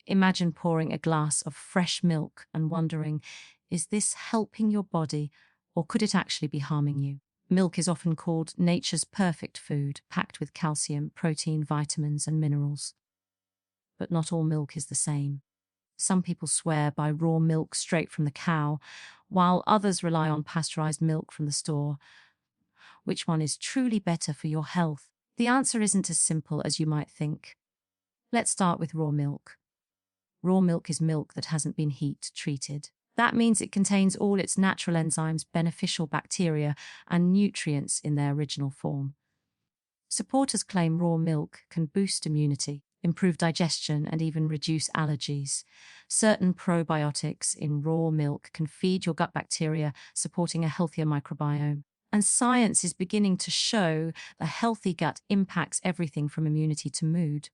Imagine pouring a glass of fresh milk and wondering, is this helping your body or could it actually be harming you? Milk is often called nature's perfect food, packed with calcium, protein, vitamins, and minerals. But not all milk is the same. Some people swear by raw milk straight from the cow, while others rely on pasteurized milk from the store. Which one is truly better for your health? The answer isn't as simple as you might think. Let's start with raw milk. Raw milk is milk that hasn't been heat treated. That means it contains all its natural enzymes, beneficial bacteria, and nutrients in their original form. Supporters claim raw milk can boost immunity, improve digestion, and even reduce allergies. Certain probiotics in raw milk can feed your gut bacteria, supporting a healthier microbiome. And science is beginning to show a healthy gut impacts everything from immunity to mood.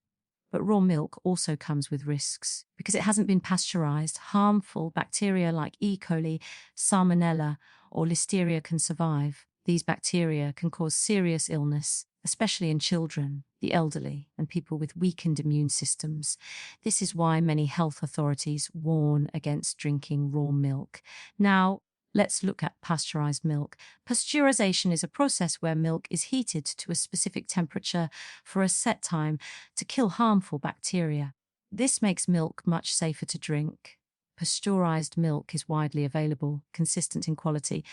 But raw milk also comes with risks. Because it hasn't been pasteurized, harmful bacteria like E. coli, Salmonella, or Listeria can survive. These bacteria can cause serious illness, especially in children, the elderly, and people with weakened immune systems. This is why many health authorities warn against drinking raw milk. Now, let's look at pasteurized milk. Pasteurization is a process where milk is heated to a specific temperature for a set time to kill harmful bacteria. This makes milk much safer to drink. Pasteurized milk is widely available, consistent in quality,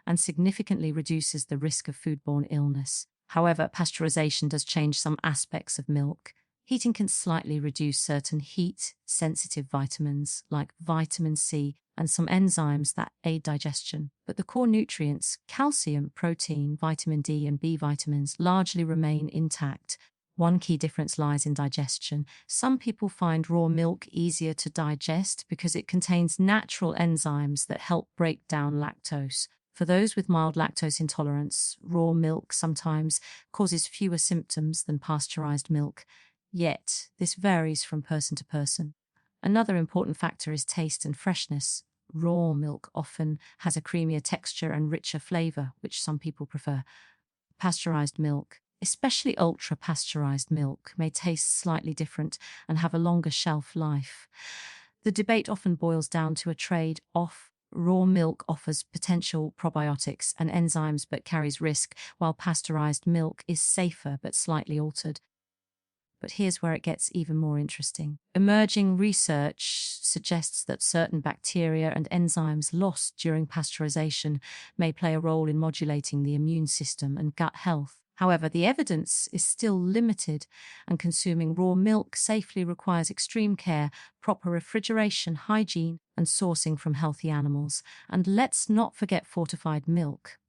and significantly reduces the risk of foodborne illness. However, pasteurization does change some aspects of milk. Heating can slightly reduce certain heat-sensitive vitamins, like vitamin C, and some enzymes that aid digestion. But the core nutrients, calcium, protein, vitamin D, and B vitamins, largely remain intact. One key difference lies in digestion. Some people find raw milk easier to digest because it contains natural enzymes that help break down lactose. For those with mild lactose intolerance, raw milk sometimes causes fewer symptoms than pasteurized milk. Yet, this varies from person to person. Another important factor is taste and freshness. Raw milk often has a creamier texture and richer flavor, which some people prefer. Pasteurized milk, especially ultra-pasteurized milk, may taste slightly different and have a longer shelf life. The debate often boils down to a trade-off. Raw milk offers potential probiotics and enzymes but carries risk, while pasteurized milk is safer but slightly altered. But here's where it gets even more interesting. Emerging research suggests that certain bacteria and enzymes lost during pasteurization may play a role in modulating the immune system and gut health. However, the evidence is still limited, and consuming raw milk safely requires extreme care, proper refrigeration, hygiene, and sourcing from healthy animals. And let's not forget fortified milk.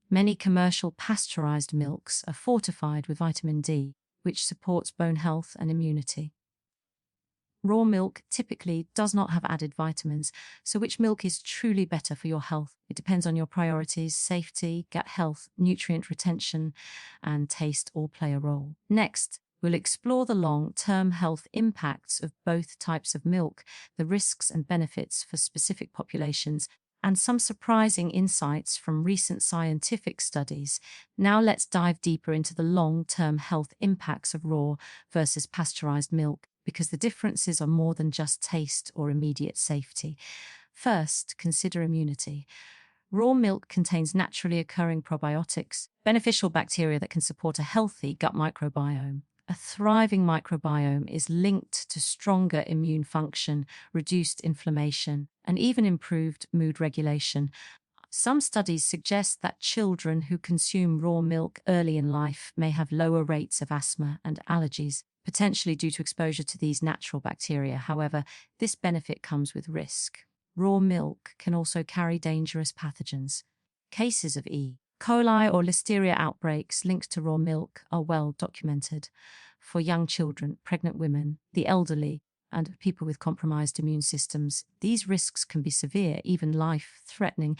Many commercial pasteurized milks are fortified with vitamin D, which supports bone health and immunity. Raw milk typically does not have added vitamins, so which milk is truly better for your health? It depends on your priorities. Safety, gut health, nutrient retention, and taste all play a role. Next, we'll explore the long-term health impacts of both types of milk, the risks and benefits for specific populations, and some surprising insights from recent scientific studies. Now let's dive deeper into the long-term health impacts of raw versus pasteurized milk, because the differences are more than just taste or immediate safety. First, consider immunity. Raw milk contains naturally occurring probiotics, beneficial bacteria that can support a healthy gut microbiome. A thriving microbiome is linked to stronger immune function, reduced inflammation, and even improved mood regulation. Some studies suggest that children who consume raw milk early in life may have lower rates of asthma and allergies, potentially due to exposure to these natural bacteria. However, this benefit comes with risk. Raw milk can also carry dangerous pathogens. Cases of E. coli or Listeria outbreaks linked to raw milk are well documented. For young children, pregnant women, the elderly, and people with compromised immune systems, these risks can be severe, even life-threatening.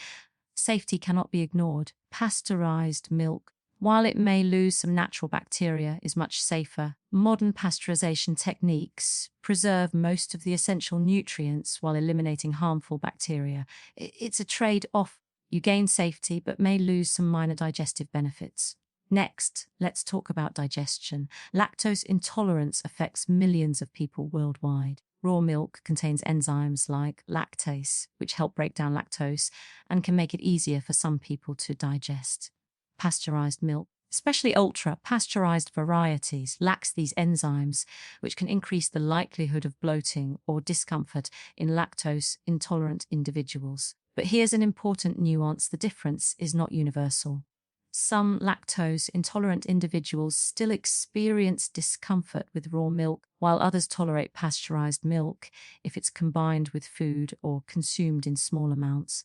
Safety cannot be ignored. Pasteurized milk, while it may lose some natural bacteria, is much safer. Modern pasteurization techniques preserve most of the essential nutrients while eliminating harmful bacteria. It's a trade-off. You gain safety but may lose some minor digestive benefits. Next, let's talk about digestion. Lactose intolerance affects millions of people worldwide. Raw milk contains enzymes like lactase, which help break down lactose and can make it easier for some people to digest. Pasteurized milk, especially ultra pasteurized varieties, lacks these enzymes, which can increase the likelihood of bloating or discomfort in lactose intolerant individuals. But here's an important nuance: the difference is not universal. Some lactose intolerant individuals still experience discomfort with raw milk, while others tolerate pasteurized milk if it's combined with food or consumed in small amounts.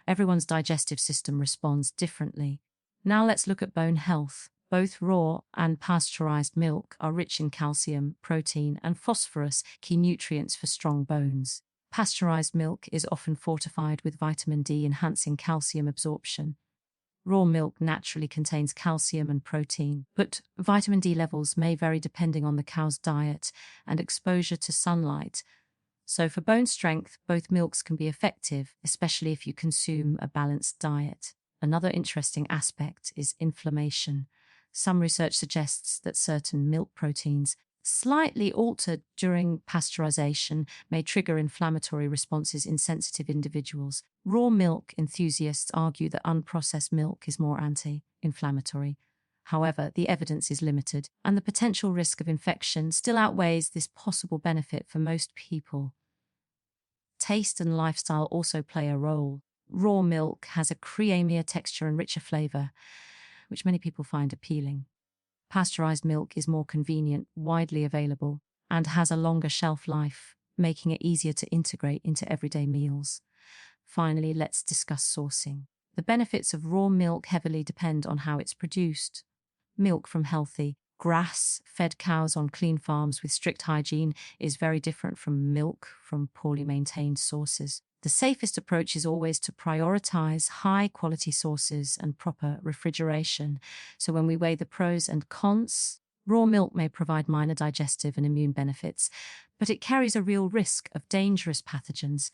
Everyone's digestive system responds differently. Now let's look at bone health. Both raw and pasteurized milk are rich in calcium, protein, and phosphorus, key nutrients for strong bones. Pasteurized milk is often fortified with vitamin D, enhancing calcium absorption. Raw milk naturally contains calcium and protein, but vitamin D levels may vary depending on the cow's diet and exposure to sunlight. So for bone strength, both milks can be effective, especially if you consume a balanced diet. Another interesting aspect is inflammation. Some research suggests that certain milk proteins, slightly altered during pasteurization, may trigger inflammatory responses in sensitive individuals. Raw milk enthusiasts argue that unprocessed milk is more anti-inflammatory. However, the evidence is limited, and the potential risk of infection still outweighs this possible benefit for most people. Taste and lifestyle also play a role. Raw milk has a creamier texture and richer flavor, which many people find appealing. Pasteurized milk is more convenient, widely available, and has a longer shelf life, making it easier to integrate into everyday meals. Finally, let's discuss sourcing. The benefits of raw milk heavily depend on how it's produced. Milk from healthy, grass-fed cows on clean farms with strict hygiene is very different from milk from poorly maintained sources. The safest approach is always to prioritize high-quality sources and proper refrigeration. So when we weigh the pros and cons, raw milk may provide minor digestive and immune benefits, but it carries a real risk of dangerous pathogens.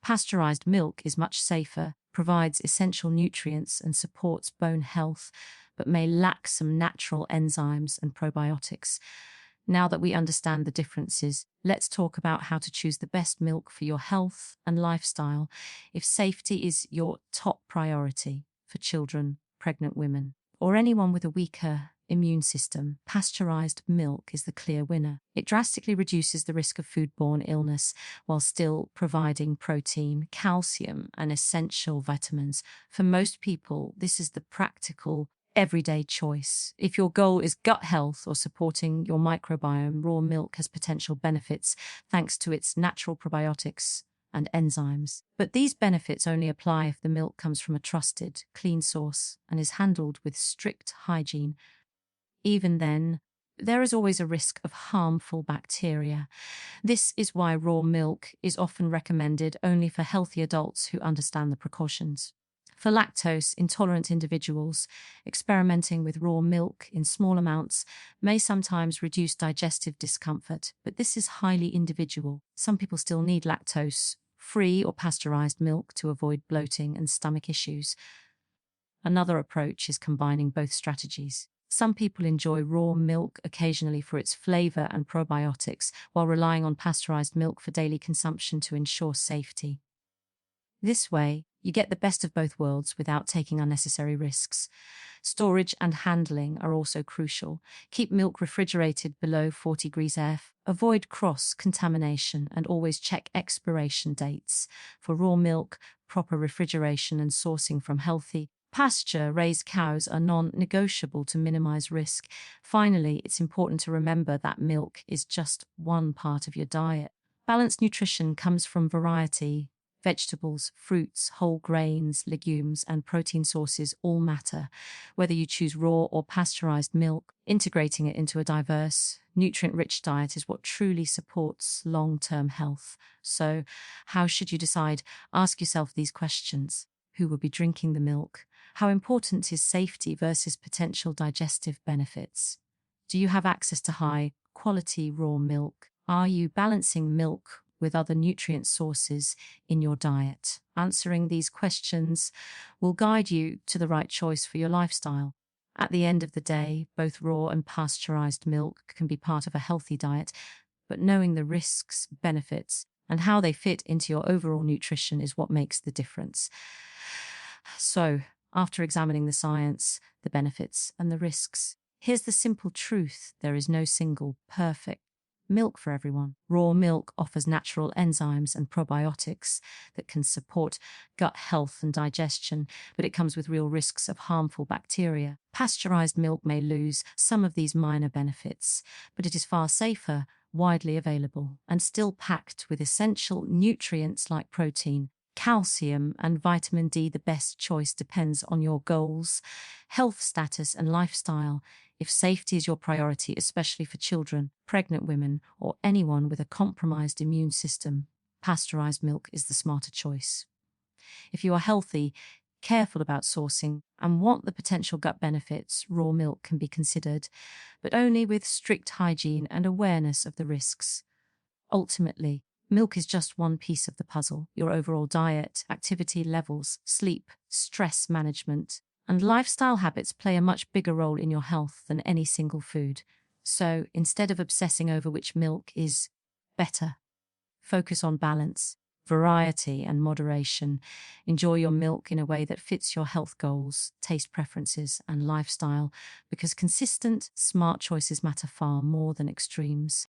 Pasteurized milk is much safer, provides essential nutrients and supports bone health, but may lack some natural enzymes and probiotics. Now that we understand the differences, let's talk about how to choose the best milk for your health and lifestyle if safety is your top priority. For children, pregnant women, or anyone with a weaker immune system, pasteurized milk is the clear winner. It drastically reduces the risk of foodborne illness while still providing protein, calcium, and essential vitamins. For most people, this is the practical, everyday choice. If your goal is gut health or supporting your microbiome, raw milk has potential benefits thanks to its natural probiotics and enzymes. But these benefits only apply if the milk comes from a trusted, clean source and is handled with strict hygiene. Even then, there is always a risk of harmful bacteria. This is why raw milk is often recommended only for healthy adults who understand the precautions. For lactose intolerant individuals, experimenting with raw milk in small amounts may sometimes reduce digestive discomfort, but this is highly individual. Some people still need lactose-free or pasteurized milk to avoid bloating and stomach issues. Another approach is combining both strategies. Some people enjoy raw milk occasionally for its flavor and probiotics, while relying on pasteurized milk for daily consumption to ensure safety. This way, you get the best of both worlds without taking unnecessary risks. Storage and handling are also crucial. Keep milk refrigerated below 40 degrees F. Avoid cross-contamination and always check expiration dates. For raw milk, proper refrigeration and sourcing from healthy, pasture-raised cows are non-negotiable to minimize risk. Finally, it's important to remember that milk is just one part of your diet. Balanced nutrition comes from variety. Vegetables, fruits, whole grains, legumes, and protein sources all matter. Whether you choose raw or pasteurized milk, integrating it into a diverse, nutrient-rich diet is what truly supports long-term health. So, how should you decide? Ask yourself these questions. Who will be drinking the milk? How important is safety versus potential digestive benefits? Do you have access to high-quality raw milk? Are you balancing milk with other nutrient sources in your diet? Answering these questions will guide you to the right choice for your lifestyle. At the end of the day, both raw and pasteurized milk can be part of a healthy diet, but knowing the risks, benefits, and how they fit into your overall nutrition is what makes the difference. So, after examining the science, the benefits, and the risks, here's the simple truth: there is no single perfect milk for everyone. Raw milk offers natural enzymes and probiotics that can support gut health and digestion, but it comes with real risks of harmful bacteria. Pasteurized milk may lose some of these minor benefits, but it is far safer, widely available, and still packed with essential nutrients like protein, calcium, and vitamin D. The best choice depends on your goals, health status, and lifestyle. If safety is your priority, especially for children, pregnant women, or anyone with a compromised immune system, pasteurized milk is the smarter choice. If you are healthy, careful about sourcing, and want the potential gut benefits, raw milk can be considered, but only with strict hygiene and awareness of the risks. Ultimately, milk is just one piece of the puzzle. Your overall diet, activity levels, sleep, stress management, and lifestyle habits play a much bigger role in your health than any single food. So, instead of obsessing over which milk is better, focus on balance, variety, and moderation. Enjoy your milk in a way that fits your health goals, taste preferences, and lifestyle, because consistent, smart choices matter far more than extremes.